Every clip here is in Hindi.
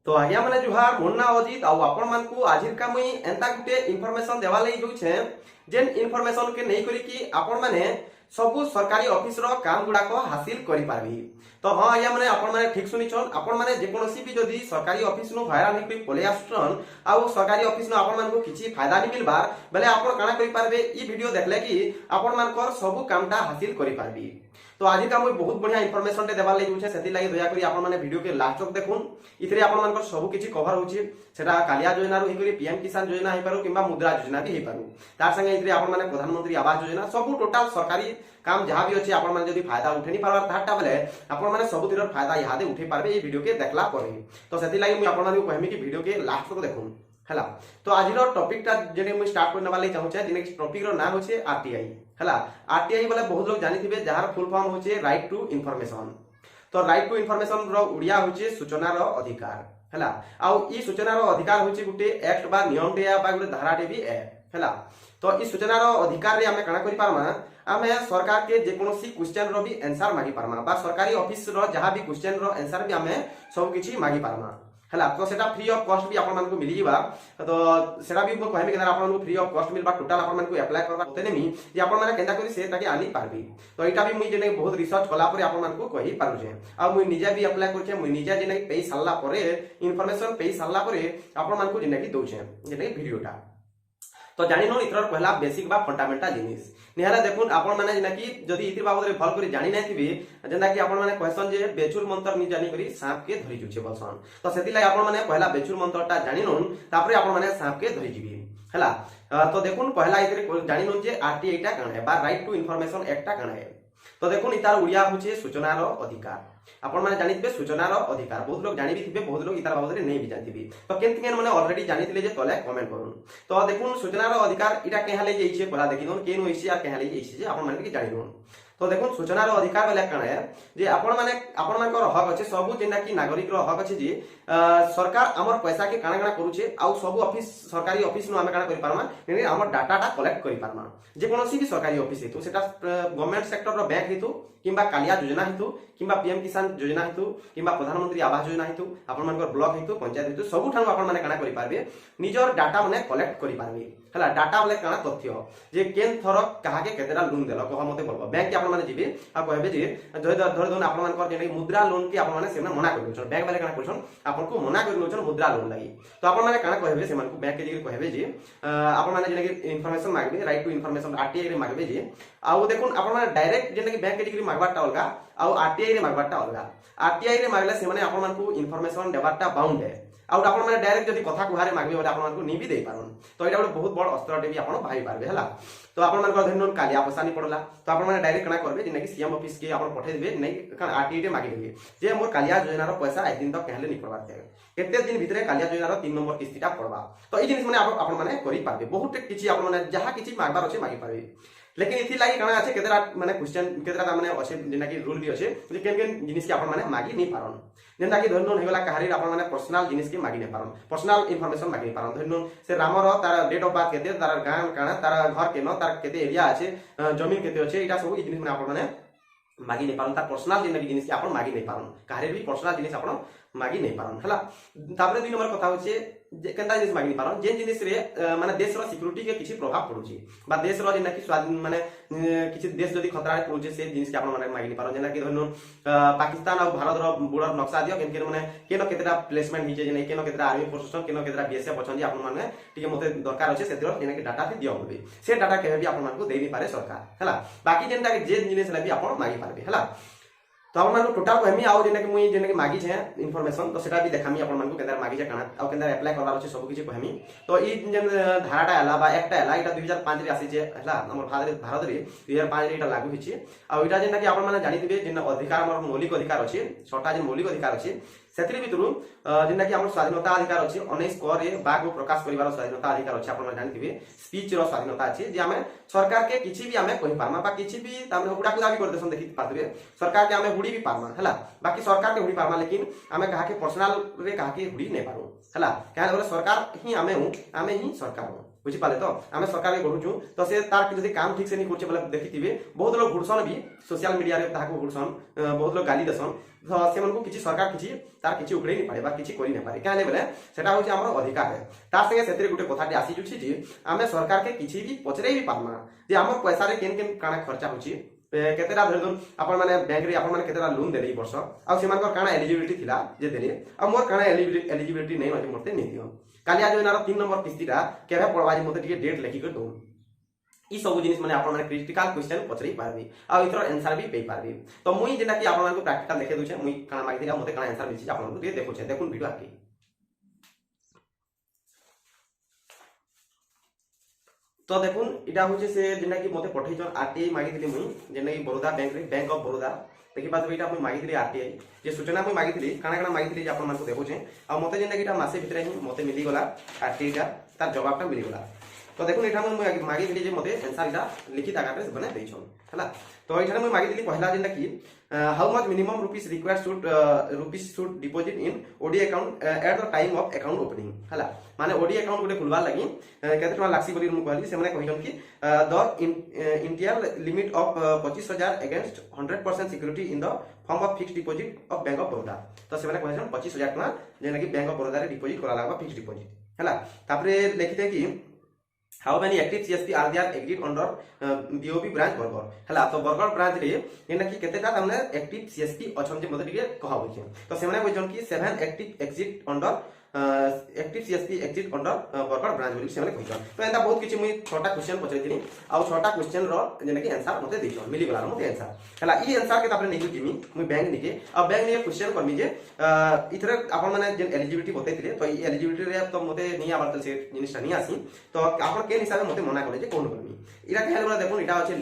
तो आज्ञा माने जुहार मोर ना अजित आउ आपण मान को आजिर का मुई एंता गुटे इनफॉरमेशन देवा लई जोछे जेन इनफॉरमेशन के नहीं करी कि आपण माने सबु सरकारी ऑफिस रो काम गुडा को हासिल करि पारबी। तो हां आज्ञा माने आपण माने ठीक सुनी छन आपण माने जे कोनोसी भी जदी सरकारी ऑफिस नु भाइराल निकली पले आछन आउ सरकारी ऑफिस नु आपण मान को किछि फायदा नि मिलबार बेले आपण काना करि पारबे ई वीडियो देखले कि आपण मान को सबु कामटा हासिल करि पारबी। तो आज का मुझे बहुत बढ़िया इनफॉरमेशन देवार लगी से दया करी आपण माने वीडियो के लास्ट तक देखुन इथरे आपण मान सब किछि कवर होछि सेटा कालिया योजना रो हिकरी पीएम किसान योजना हे पारो किबा मुद्रा योजना भी हे पारो तार संगे इथरे आपण माने प्रधानमंत्री आवास योजना सब टोटल सरकारी काम जहां भी अछि आपण माने जदी फायदा उठेनी पारबार ताटा बेले आपण माने सब तिरर फायदा यादे उठे पारबे ए वीडियो के देखला परे। तो सेति लागि मु आपण माने कहमी कि वीडियो के लास्ट तक देखुन हला। तो आज टॉपिक टा जेने मु स्टार्ट करने वाले चाहू छे जेने टॉपिक रो नाम होचे आरटीआई हला। आरटीआई वाला बहुत लोग जानि थिबे जहार फुल फॉर्म होचे राइट टू इन्फॉर्मेशन। तो राइट टू इन्फॉर्मेशन रो उड़िया होचे सूचना रो अधिकार हला। आउ ई सूचना रो अधिकार होचे गुटे एक्ट बा नियम टे बा गुटे धारा टे भी है हला। तो ई सूचना रो अधिकार रे हमें काना करि पारमा आमे सरकार के जे कोनोसी क्वेश्चन रो भी आंसर मागी पारमा बा सरकारी ऑफिस रो जहां भी क्वेश्चन रो आंसर भी हमें सब किछि मागी पारमा हला। तो सेटा फ्री ऑफ कॉस्ट भी आपण मान को मिली जीवा। तो सेटा भी को कहमी केना आपण को फ्री ऑफ कॉस्ट मिलबा टोटल आपण मान को अप्लाई करबा होते नेमी जे आपण माने केंदा करी से ताके आनी पारबी। तो एटा भी मुई जेने बहुत रिसर्च कला परे आपण मान को कहि पारु जे आ मुई निजा भी अप्लाई करछे मुई निजा जेने पे सालला परे इन्फॉर्मेशन पे सालला परे आपण मान को जेने की दोछे जेने वीडियोटा। तो जानि नो इतर पहला बेसिक बा फंडामेंटल जिनिस निहारा देखुन आपण माने जेना कि जदी इतिर बाबत रे भल करी जानि नै थिबे जेना कि आपण माने क्वेश्चन जे बेचुर मंत्र नि जानि करी सांप के धरि जुचे बसन। तो सेति लाई आपण माने पहला बेचुर मंत्रटा जानि नोन तापरे आपण माने सांप के धरि जिबी हला। तो देखुन पहला इतिर जानि नोन जे आरटीआई टा कान है बा राइट टू इन्फॉर्मेशन एक्ट टा कान है। तो देखुन इतार उड़िया होचे सूचना रो अधिकार आपण माने जानिथिबे सूचना रो अधिकार बहुत लोग जानि भी थिबे बहुत लोग इतार बाबत रे नै भी जानथिबे। तो केन केन माने ऑलरेडी जानिथिले जे तले कमेंट करूँ। तो देखुन सूचना रो अधिकार इटा केहा ले जाइछे पहला देखिनोन केन होइछे आ केहा ले जाइछे जे आपण माने कि जानिनोन। तो देखुन सूचना रो अधिकार बेले कान है जे आपण मानकर हक अछि सब जेना कि नागरिक रो हक अछि जे सरकार हमर पैसा के काना काना करूछे आउ सब ऑफिस सरकारी ऑफिस नु हम काना करि पारमा नेने हमर डाटा टा कलेक्ट करि पारमा जे कोनोसी भी सरकारी ऑफिस हेतु सेटा गवर्नमेंट सेक्टर रो बैंक हेतु किंबा कालिया योजना हेतु किंबा पीएम किसान योजना हेतु किंबा प्रधानमंत्री आवास योजना हेतु आपण मानकर ब्लॉक हेतु पंचायत हेतु सब ठानु आपण माने काना करि पारबे निजर डाटा माने कलेक्ट करि पारबे हला। डाटा बोले काना तथ्य जे केन थर कहा के केतेरा लोन देलो कह मते बोलबो बैंक के आपण माने जिबे आ कहबे जे धर दोन आपण मानकर जेने मुद्रा लोन के आपण माने सेना मना करि दोछन बैंक वाले काना करछन आपण को मना करि दोछन मुद्रा लोन लागि। तो आपण माने काना कहबे सेमान को बैंक के जे कहबे जे आपण माने जेने कि इन्फॉर्मेशन मागबे राइट टू इन्फॉर्मेशन आरटीआई रे मागबे जे आउ देखुन आपण माने डायरेक्ट जेने कि बैंक के जे मागबाटा अलगा आउ आरटीआई रे मागबाटा अलगा। आरटीआई रे मागले से माने आपण मान को इन्फॉर्मेशन देबाटा बाउंड है आउ आपण माने डायरेक्ट जदी कथा कुहारे मागबे बोले आपण मान को नि भी दे पारन। तो एटा बहुत बड़ अस्त्रटे भी आपण भाई पारबे हला। तो आपण मान को धरन कालिया पसानी पड़ला तो आपण माने डायरेक्ट कना करबे जेना कि सीएम ऑफिस के आपण पठे देबे नै कन आरटीआई रे मागे देबे जे मोर कालिया योजना रो पैसा एक दिन तक कहले नि करबा दे केते दिन भीतर कालिया योजना रो 3 नंबर किस्तीटा पड़बा। तो ई जिनिस माने आपण माने करि पारबे बहुत किछि आपण माने जहा किछि मागबार अछि मागी पारबे। लेकिन इथि लागि काना আছে केतेरा माने क्वेश्चन केतेरा माने আছে जेना कि रूल भी আছে जे केन केन जिनिस के आपण माने मागी नै पारन जेना कि धरन हेगला कहारी आपण माने पर्सनल जिनिस के मागी नै पारन पर्सनल इन्फॉर्मेशन मागी नै पारन धरन से रामर तार डेट ऑफ बर्थ केते तार गाम काना तार घर केनो तार केते एरिया আছে जमीन केते আছে एटा सब ई जिनिस माने आपण माने मागी नै पारन तार पर्सनल जेना कि जिनिस के आपण मागी नै पारन कहारी भी पर्सनल जिनिस आपण मागी नै पारन हला। तापर 2 नंबर कथा होचे जे केनता जिनिस मागी नै पारन जे जिनिस रे माने देश रो सिक्युरिटी के किछि प्रभाव पडुची बा देश रो जेना कि स्वाधीन माने किछि देश जदी खतरा रे पहुंचे से जिनिस के आपण माने मागी नै पारन जेना कि धरन पाकिस्तान और भारत रो बॉर्डर नक्शा दियो केन केन माने केनो केतेरा प्लेसमेंट हिजे जेना केनो केतेरा आर्मी फोर्स केनो केतेरा बीएसएफ अछन जे आपण माने टिके मते दरकार अछि सेतिर जेना कि डाटा दियो होबे से डाटा केबे भी आपण मान को देई नै पारे सरकार हला। बाकी जेनटा कि जे जिनिस ले भी आपण मागी पारबे हला। तो आपण मान को टोटल कहमी आउ जेना कि मुई जेना कि मागी छे इन्फॉर्मेशन तो सेटा भी देखामी आपण मान को केदार मागी छे काना आउ केदार अप्लाई करबार अछि सब किछि कहमी। तो ई जेन धाराटा हला बा एकटा हला इटा 2005 रे आसी छे हला हमर भारत रे 2005 रे इटा लागू हिछि आउ इटा जेना कि आपण माने जानि दिबे जेन अधिकार हमर मौलिक अधिकार अछि छटा जे मौलिक अधिकार अछि सेतरी भितरु जेना कि हमर स्वाधीनता अधिकार अछि 19 क रे बाग प्रकाश करिवार स्वाधीनता अधिकार अछि आपण जानि दिबे स्पीच रो स्वाधीनता अछि जे हमें सरकार के किछि भी हमें कहि पारमा बा किछि भी तामे हुडा कुदा भी कर देसन देखि पातबे सरकार के हमें हुडी भी पारमा हला। बाकी सरकार के हुडी पारमा लेकिन हमें कहा के पर्सनल रे कहा के हुडी नै पारू हला क्या सरकार ही हमें ही सरकार बुझिपारे तो आम सरकार के गढ़ुचु तो से तार जब काम ठीक से नहीं करछे बोले देखिथिबे बहुत लोग घुड़सन भी सोशल मीडिया रे ताहाको घुड़सन बहुत लोग गाली देसन तो से मन को किछि सरकार किछि तार किछि उखड़े नहीं पारे बा किछि करि नहीं पारे काहे बोले सेटा होछि हमर अधिकार है तार संगे सेतरे गुटे कथाटी आसी जुछि जे आमे सरकार के किछि भी पचरे भी पारमा जे हमर पैसा रे केन केन काना खर्चा होछि केतेटा धर दन आपण माने बैंक रे आपण माने केतेटा लोन देले ई वर्ष आ से मानकर काना एलिजिबिलिटी थिला जे देले आ मोर काना एलिजिबिलिटी नहीं होछि मोरते नहीं दियो काली आज एनार 3 नंबर किस्तीटा केबे पड़वा जे मते टिके डेट लेखि कर दो ई सब जिनिस माने आपण माने क्रिटिकल क्वेश्चन पचरै पारबी आ इथर आंसर भी पे पारबी तो मुई जेना कि आपण माने प्रैक्टिकल देखे दोछे मुई काना मागि दिला मते काना आंसर मिछि आपण को देखो छे देखुन वीडियो आके तो देखुन इटा होचे से जेना कि मते पठैछन आरटीआई मागि दिले मुई जेना कि बड़ौदा बैंक रे बैंक ऑफ बड़ौदा देखि पात इटा मुई मागि दिले आरटीआई जे सूचना मुई मागि दिली काना काना मागि दिली जे आपण मानको देखो छे आ मते जेना कि इटा मासे भितरे ही मते मिली गला आरटीआई का तार जवाबटा मिली गला तो देखो एठा मुई मागि दिली जे मते आंसर इटा लिखित आकार रे बना दैछन हला तो एठा मुई मागि दिली पहला जेना कि how much minimum rupees required should deposit in OD account at the time of account opening हला माने ओडी अकाउंट गुटे खुलवा लागि केते टका लागसी बोली मु कहली से माने कहिजन कि the entire limit of 25000 against 100% security in the form of fixed deposit of bank of Baroda तो से माने कहिजन 25000 टका जेना कि बैंक ऑफ बड़ौदा रे डिपॉजिट करा लागबा फिक्स्ड डिपॉजिट हला तापरे लिखिते कि how many active CSP are there exit under BOP branch Bargarh हला तो बरगढ़ ब्रांच रे जेना कि केतेटा हमने एक्टिव CSP अछन जे मते टिके कहबो छै तो से माने कहजन कि 7 active exit under active CSP exit under Bargarh branch बोली से माने कहजन तो एंदा बहुत किछि मुई 6टा क्वेश्चन पचैतिनी आ 6टा क्वेश्चन रो जेना कि आंसर मते दैछन मिली गला मते आंसर हला ई आंसर के तापरे नेकी दिमी मुई बैंक निके आ बैंक निके क्वेश्चन करमी जे इथरे आपण माने जे एलिजिबिलिटी बतैतिले तो ई एलिजिबिलिटी रे तो मते नहीं आबार से जिनिसटा नहीं आसी तो आपण के हिसाब मते मना करे जे कोन करमी इरा के हेला देखो इटा अछि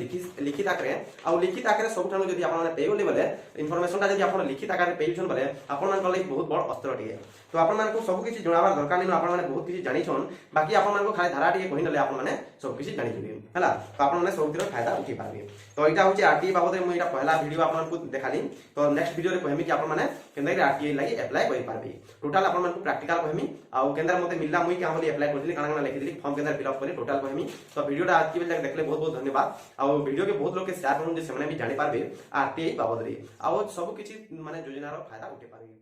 लिखित आकारे आ लिखित आकारे सबठानु जदी आपण माने पेयो लेबले इंफॉर्मेशनटा जदी आपण लिखित आकारे पेयछन बले आपण मान कले बहुत बड़ अस्त्र टिए तो आपण मान को सब किछि जणाबार दरकार नै आपण माने बहुत किछि जानि छन बाकी आपण मान को खाली धारा टिए कहि नले आपण माने सब किछि जानि जबे हला तो आपण माने सब दिर फायदा उठी पाबे तो इटा होछि आरटीआई बाबत रे मु इटा पहला वीडियो आपण को देखाली तो नेक्स्ट वीडियो रे कहमी कि आपण माने केंदा रे आरटीआई लागि अप्लाई करि पारबे टोटल आपण मान को प्रैक्टिकल कहमी आ केंदा मते मिलला मुई के हमली अप्लाई करथिली काना काना लिखि दिली फॉर्म केंदा फिल अप करी टोटल कहमी तो वीडियोटा आज के बेल देखले बहुत बहुत धन्यवाद आ वीडियो के बहुत लोग के शेयर करन जे सेमने भी जानि पारबे आरटीआई बाबत रे आ सब किछि माने योजना रो फायदा उठे पारबे।